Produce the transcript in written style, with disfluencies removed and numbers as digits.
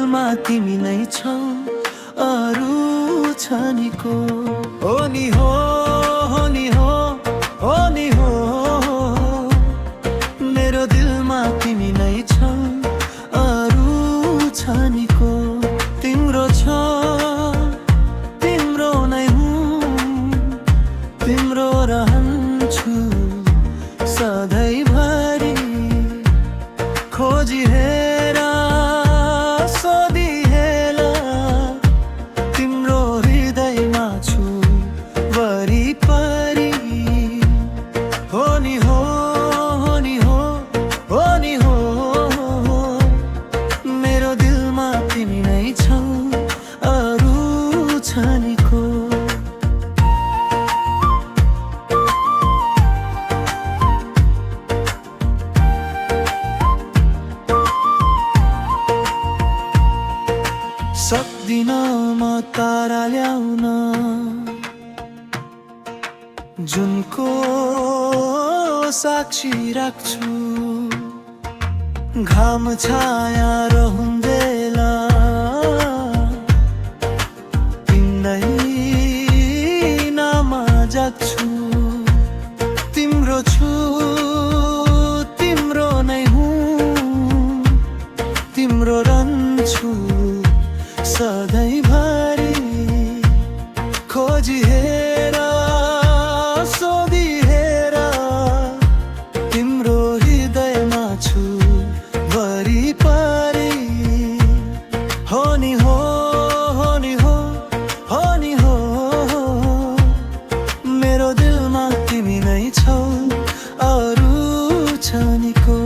दिलमा तिमी नै छौ, अरू छ नि को? हो नि हो, हो नि हो, हो नि हो, मेरो दिलमा तिमी नै छौ, अरू छ नि को? तिम्रो छ, तिम्रो नै हुँ, तिम्रो रहन्छु सधैँभरि। खोजी हेर, सोधी हेर, तिम्रो हृदयमा छु वरिपरि। हो नि हो, हो नि हो, हो नि हो, मेरो दिलमा तिमी नै छौ, अरू छ नि को? सक्दिन म तारा ल्याउन, जुनको साक्षी राख्छु। घाम छाया रहँदेला तिम्रै नाममा जाग्छु। तिम्रो छु, तिम्रो नै हुँ, तिम्रो रहन्छु सधैँभरि। खोजी हेर, सोधी हेर, तिम्रो हृदयमा छु वरिपरि। हो नि हो, हो नि हो, हो नि हो, मेरो दिलमा तिमी नै छौ, अरू छ नि को?